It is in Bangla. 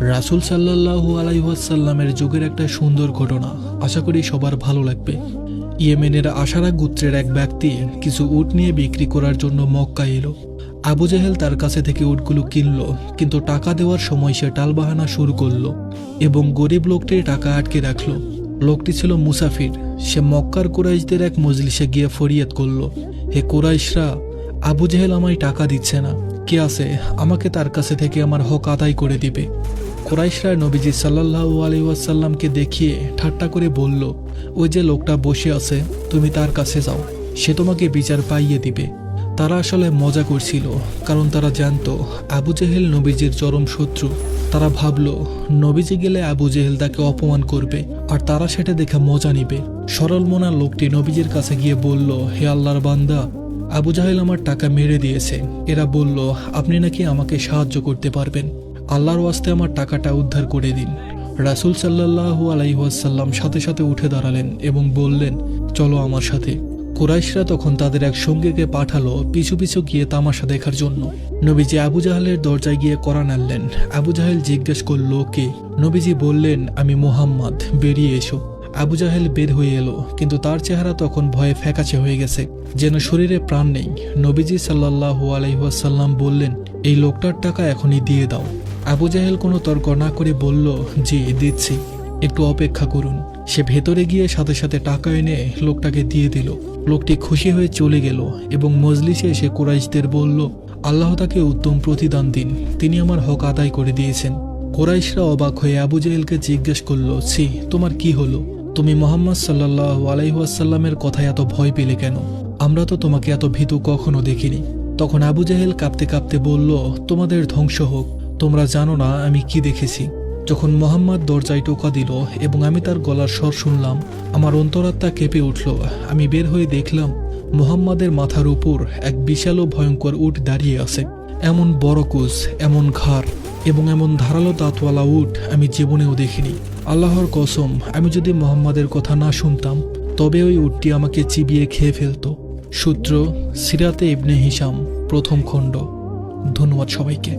রাসূল সাল্লাল্লাহু আলাইহি ওয়াসাল্লামের যুগের একটা সুন্দর ঘটনা, আশা করি সবার ভালো লাগবে। ইয়েমেনের আশারা গোত্রের এক ব্যক্তি কিছু উট নিয়ে বিক্রি করার জন্য মক্কায় এলো। আবু জেহেল তার কাছে থেকে উটগুলো কিনলো, কিন্তু টাকা দেওয়ার সময় সে টালবাহানা শুরু করলো এবং গরিব লোকটির টাকা আটকে রাখলো। লোকটি ছিল মুসাফির। সে মক্কার কুরাইশদের এক মজলিসে গিয়ে ফরিয়াদ করলো, হে কুরাইশরা, আবু জেহেল আমায় টাকা দিচ্ছে না। কে আছে আমাকে তার কাছে থেকে আমার হক আদায় করে দিবে? কুরাইশরা নবীজি সাল্লাল্লাহু আলাইহি ওয়াসাল্লামকে দেখিয়ে ঠাট্টা করে বলল, ওই যে লোকটা বসে আছে, তুমি তার কাছে যাও, সে তোমাকে বিচার পাইয়ে দিবে। তারা আসলে মজা করছিল, কারণ তারা জানতো আবু জেহেল নবীজির চরম শত্রু। তারা ভাবলো নবীজি গেলে আবু জেহেল তাকে অপমান করবে, আর তারা সেটা দেখে মজা নিবে। সরল মনা লোকটি নবীজির কাছে গিয়ে বলল, হে আল্লাহর বান্দা, আবু জাহেল আমার টাকা মেরে দিয়েছে। এরা বলল, আপনি নাকি আমাকে সাহায্য করতে পারবেন, আল্লাহর ওয়াস্তে আমার টাকাটা উদ্ধার করে দিন। রাসূল সাল্লাল্লাহু আলাইহি ওয়াসাল্লাম সাথে সাথে উঠে দাঁড়ালেন এবং বললেন, চলো আমার সাথে। কুরাইশরা তখন তাদের এক সঙ্গীকে পাঠালো পিছু পিছু গিয়ে তামাশা দেখার জন্য। নবীজি আবু জাহেলের দরজায় গিয়ে কড়া নাড়লেন। আবু জাহেল জিজ্ঞেস করল, কে? নবীজি বললেন, আমি মুহাম্মদ, বেরিয়ে এসো। আবু জাহেল বের হয়ে এলো, কিন্তু তার চেহারা তখন ভয়ে ফ্যাকাশে হয়ে গেছে, যেন শরীরে প্রাণ নেই। নবীজি সাল্লাল্লাহু আলাইহি ওয়াসাল্লাম বললেন, এই লোকটার টাকা এখনই দিয়ে দাও। আবু জাহেল কোনো তর্ক না করে বলল, জি দিচ্ছি, একটু অপেক্ষা করুন। সে ভেতরে গিয়ে সাথে সাথে টাকা এনে লোকটাকে দিয়ে দিল। লোকটি খুশি হয়ে চলে গেল এবং মজলিসে এসে কুরাইশদের বলল, আল্লাহ তাকে উত্তম প্রতিদান দিন, তিনি আমার হক আদায় করে দিয়েছেন। কুরাইশরা অবাক হয়ে আবু জাহেলকে জিজ্ঞেস করলো, ছি, তোমার কি হলো? তুমি মুহাম্মদ সাল্লাল্লাহু আলাইহি ওয়াসাল্লামের কথায় এত ভয় পেলে কেন? আমরা তো তোমাকে এত ভীতু কখনো দেখিনি। তখন আবু জাহেল কাঁপতে কাঁপতে বলল, তোমাদের ধ্বংস হোক, তোমরা জানো না আমি কি দেখেছি। যখন মুহাম্মদ দরজায় টোকা দিল এবং আমি তার গলার স্বর শুনলাম, আমার অন্তরাত্মা কেঁপে উঠল। আমি বের হয়ে দেখলাম মুহাম্মাদের মাথার উপর এক বিশাল ও ভয়ঙ্কর উট দাঁড়িয়ে আছে। এমন বড় কুচ, এমন ঘাড় এবং এমন ধারালো দাঁতওয়ালা উট আমি জীবনেও দেখিনি। আল্লাহর কসম, আমি যদি মুহাম্মাদের কথা না শুনতাম তবে ওই উটটি আমাকে চিবিয়ে খেয়ে ফেলত। সূত্র সিরাতে ইবনে হিশাম, প্রথম খণ্ড। ধন্যবাদ সবাইকে।